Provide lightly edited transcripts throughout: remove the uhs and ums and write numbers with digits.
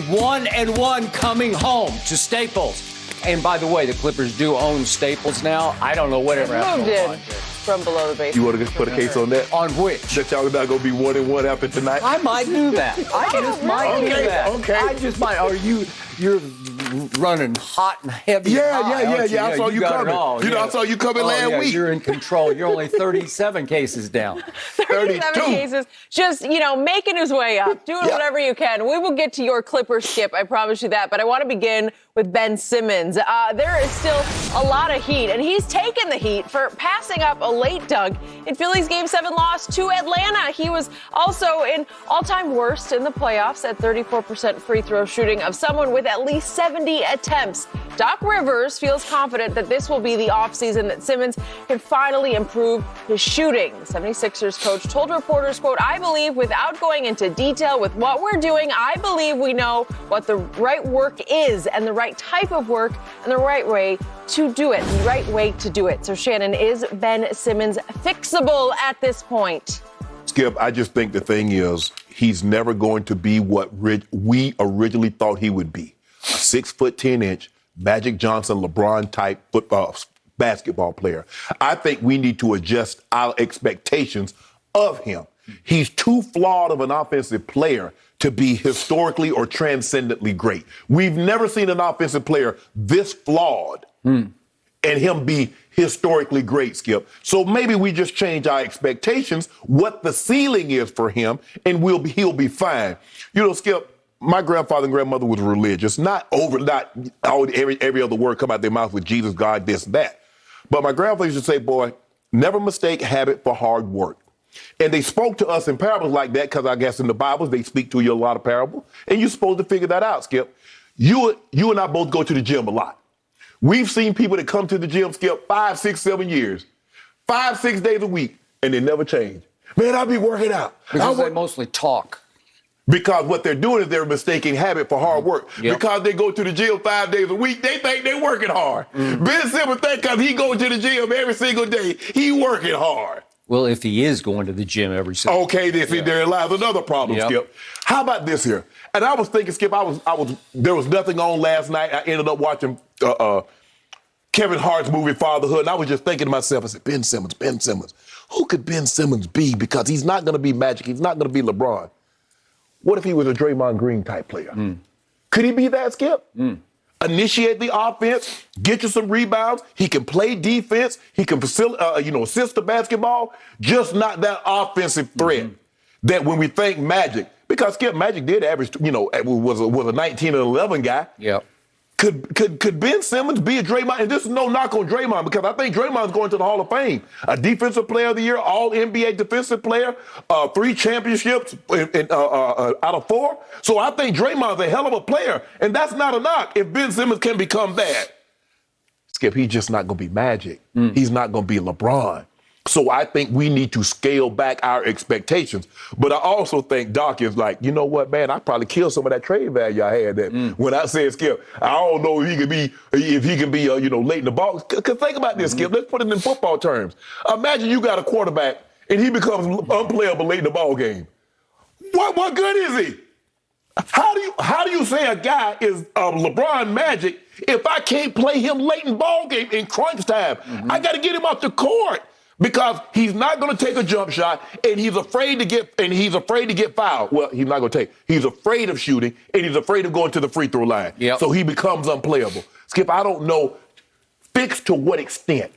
1-1 coming home to Staples. And by the way, the Clippers do own Staples now. I don't know whatever happened. Moved in from below the basement. You want to put a case on that? On which? That y'all not going to be 1-1 after tonight? I might do that. I just might do that. Okay. I just might. You're running hot and heavy. Yeah. I saw you coming. I saw you coming last week. You're in control. You're only 37 cases down. 37 cases. Just, making his way up, doing whatever you can. We will get to your Clippers, Skip. I promise you that. But I want to begin with Ben Simmons. There is still a lot of heat, and he's taken the heat for passing up a late dunk in Philly's Game 7 loss to Atlanta. He was also in all-time worst in the playoffs at 34% free throw shooting of someone with at least 70 attempts. Doc Rivers feels confident that this will be the offseason that Simmons can finally improve his shooting. The 76ers coach told reporters, quote, "I believe without going into detail with what we're doing, I believe we know what the right work is and the right type of work and the right way to do it, the right way to do it." So, Shannon, is Ben Simmons fixable at this point? Skip, I just think the thing is he's never going to be what we originally thought he would be. A 6'10" Magic Johnson, LeBron-type basketball player. I think we need to adjust our expectations of him. He's too flawed of an offensive player to be historically or transcendently great. We've never seen an offensive player this flawed and him be historically great, Skip. So maybe we just change our expectations, what the ceiling is for him, and he'll be fine. Skip, my grandfather and grandmother was religious, not every other word come out their mouth with Jesus, God, this, that. But my grandfather used to say, boy, never mistake habit for hard work. And they spoke to us in parables like that because I guess in the Bible, they speak to you a lot of parables. And you're supposed to figure that out, Skip. You and I both go to the gym a lot. We've seen people that come to the gym, Skip, 5, 6, 7 years, 5, 6 days a week, and they never change. Man, I'll be working out. Because they mostly talk. Because what they're doing is they're mistaking habit for hard work. Yep. Because they go to the gym 5 days a week, they think they're working hard. Ben Simmons think because he goes to the gym every single day, he working hard. Well, if he is going to the gym every single day. Okay, there lies another problem, Skip. How about this here? And I was thinking, Skip, there was nothing on last night. I ended up watching Kevin Hart's movie Fatherhood, and I was just thinking to myself, I said, Ben Simmons. Who could Ben Simmons be? Because he's not going to be Magic. He's not going to be LeBron. What if he was a Draymond Green type player? Could he be that, Skip? Initiate the offense, get you some rebounds. He can play defense. He can assist the basketball. Just not that offensive threat that when we think Magic, because Skip, Magic did average, was a 19 and 11 guy. Yep. Could Ben Simmons be a Draymond? And this is no knock on Draymond because I think Draymond's going to the Hall of Fame. A Defensive Player of the Year, All-NBA Defensive Player, 3 championships out of 4. So I think Draymond's a hell of a player, and that's not a knock if Ben Simmons can become that. Skip, he's just not going to be Magic. He's not going to be LeBron. So I think we need to scale back our expectations. But I also think Doc is like, you know what, man, I probably killed some of that trade value I had. That when I said, Skip, I don't know if he can be late in the ball. Because think about this, Skip. Let's put it in football terms. Imagine you got a quarterback and he becomes unplayable late in the ball game. What good is he? How do you say a guy is LeBron Magic if I can't play him late in ball game in crunch time? I got to get him off the court. Because he's not going to take a jump shot, and he's afraid to get fouled. Well, he's not going to take. He's afraid of shooting, and he's afraid of going to the free throw line. Yep. So he becomes unplayable. Skip, I don't know. Fix to what extent?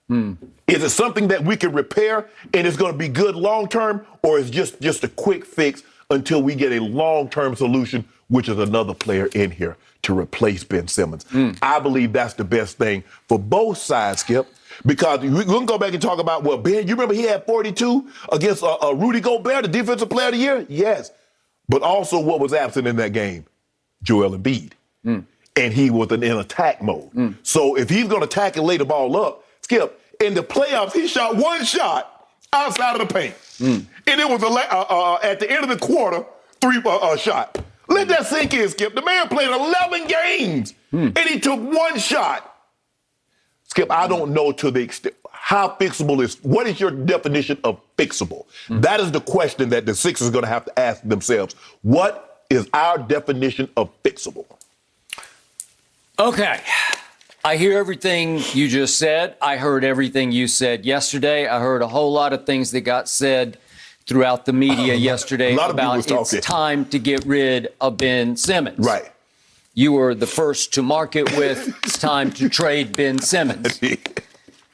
Is it something that we can repair and it's going to be good long term, or is just a quick fix until we get a long term solution, which is another player in here to replace Ben Simmons? I believe that's the best thing for both sides, Skip. Because we can go back and talk about, well, Ben, you remember he had 42 against Rudy Gobert, the Defensive Player of the Year? Yes. But also what was absent in that game? Joel Embiid. And he was in attack mode. So if he's going to tackle and lay the ball up, Skip, in the playoffs, he shot one shot outside of the paint. And it was at the end of the quarter, 3 shot. Let that sink in, Skip. The man played 11 games, and he took one shot. Skip, I don't know to the extent how fixable is. What is your definition of fixable? That is the question that the Sixers are going to have to ask themselves. What is our definition of fixable. Okay. I hear everything you just said. I heard everything you said yesterday. I heard a whole lot of things that got said throughout the media yesterday about it's time to get rid of Ben Simmons. Right. You were the first to market with it's time to trade Ben Simmons.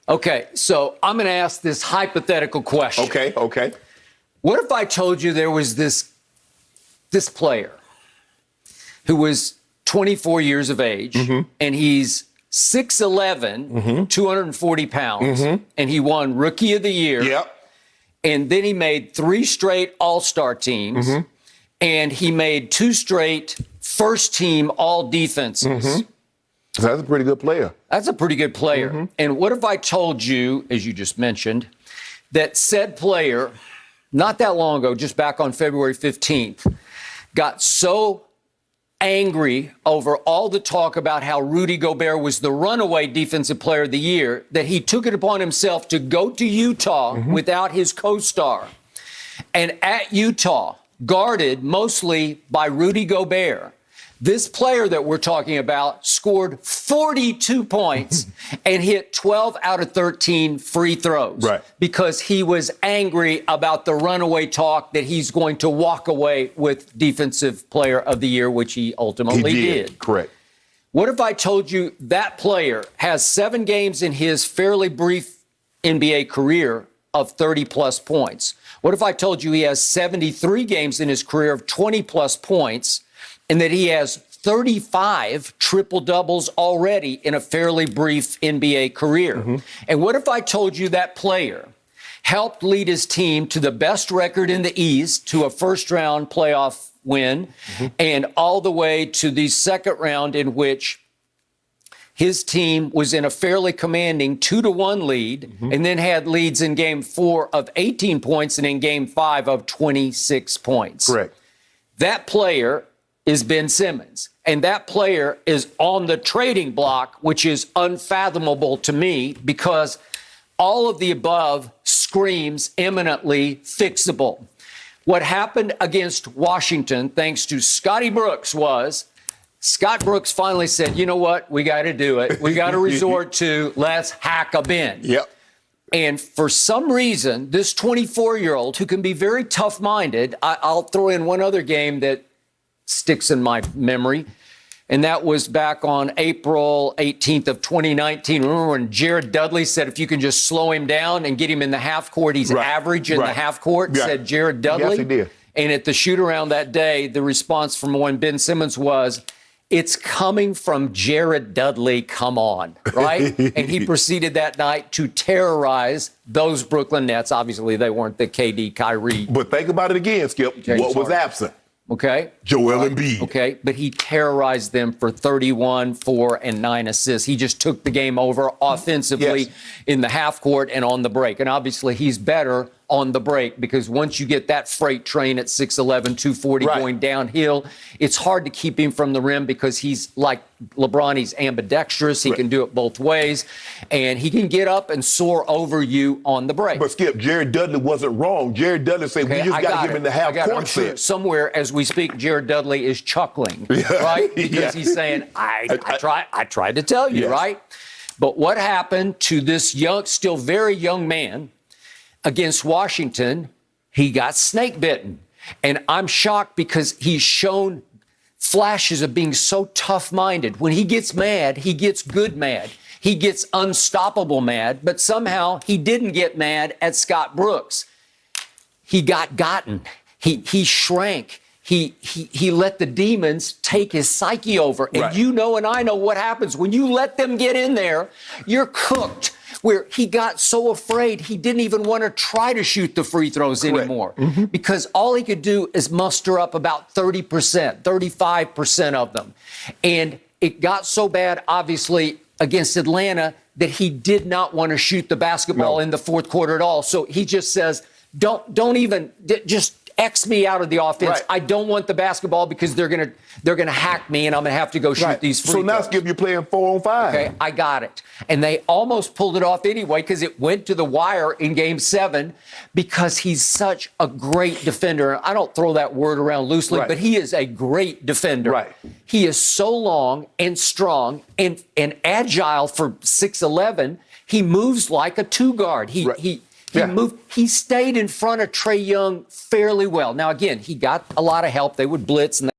Okay, so I'm going to ask this hypothetical question. Okay. What if I told you there was this player who was 24 years of age, and he's 6'11", 240 pounds, and he won Rookie of the Year. Yep. And then he made 3 straight All-Star teams, and he made 2 straight first-team All-Defenses. So that's a pretty good player. That's a pretty good player. And what if I told you, as you just mentioned, that said player, not that long ago, just back on February 15th, got so angry over all the talk about how Rudy Gobert was the runaway defensive player of the year that he took it upon himself to go to Utah without his co-star. And at Utah, guarded mostly by Rudy Gobert, this player that we're talking about scored 42 points and hit 12 out of 13 free throws. Right. Because he was angry about the runaway talk that he's going to walk away with Defensive Player of the Year, which he ultimately did. Correct. What if I told you that player has 7 games in his fairly brief NBA career of 30-plus points? What if I told you he has 73 games in his career of 20-plus points, and that he has 35 triple-doubles already in a fairly brief NBA career? And what if I told you that player helped lead his team to the best record in the East, to a first-round playoff win, and all the way to the second round in which his team was in a fairly commanding 2-1 lead, and then had leads in Game 4 of 18 points and in Game 5 of 26 points? Correct. That player is Ben Simmons. And that player is on the trading block, which is unfathomable to me, because all of the above screams eminently fixable. What happened against Washington, thanks to Scotty Brooks, was Scott Brooks finally said, you know what, we got to do it. We got to resort to let's hack a Ben. Yep. And for some reason, this 24-year-old who can be very tough-minded, I'll throw in one other game that sticks in my memory, and that was back on April 18th of 2019. Remember when Jared Dudley said if you can just slow him down and get him in the half court, he's average in the half court, said Jared Dudley? Yes, he did. And at the shoot-around that day, the response from when Ben Simmons was, it's coming from Jared Dudley, come on, right? And he proceeded that night to terrorize those Brooklyn Nets. Obviously, they weren't the KD, Kyrie. But think about it again, Skip. What was absent? Okay. Joel Embiid. Okay. But he terrorized them for 31, 4, and 9 assists. He just took the game over offensively in the half court and on the break. And obviously he's better on the break, because once you get that freight train at 6'11", 240 going downhill, it's hard to keep him from the rim, because he's like LeBron. He's ambidextrous. He can do it both ways, and he can get up and soar over you on the break. But Skip, Jared Dudley wasn't wrong. Jared Dudley said we just got to get him in the half court. I'm sure somewhere as we speak, Jared Dudley is chuckling, right? Because he's saying, I tried to tell you, right? But what happened to this young, still very young man against Washington? He got snake bitten. And I'm shocked, because he's shown flashes of being so tough-minded. When he gets mad, he gets good mad. He gets unstoppable mad, but somehow he didn't get mad at Scott Brooks. He got gotten. He shrank. He let the demons take his psyche over. And you know and I know what happens when you let them get in there. You're cooked. Where he got so afraid he didn't even want to try to shoot the free throws anymore, because all he could do is muster up about 30%, 35% of them. And it got so bad, obviously, against Atlanta, that he did not want to shoot the basketball in the fourth quarter at all. So he just says, don't even, just X me out of the offense. Right. I don't want the basketball because they're gonna hack me and I'm gonna have to go shoot these free So now throws. Skip, you're playing 4-on-5. Okay, I got it. And they almost pulled it off anyway because it went to the wire in Game 7 because he's such a great defender. I don't throw that word around loosely, but he is a great defender. Right. He is so long and strong and agile for 6'11". He moves like a two guard. He moved. He stayed in front of Trae Young fairly well. Now, again, he got a lot of help. They would blitz and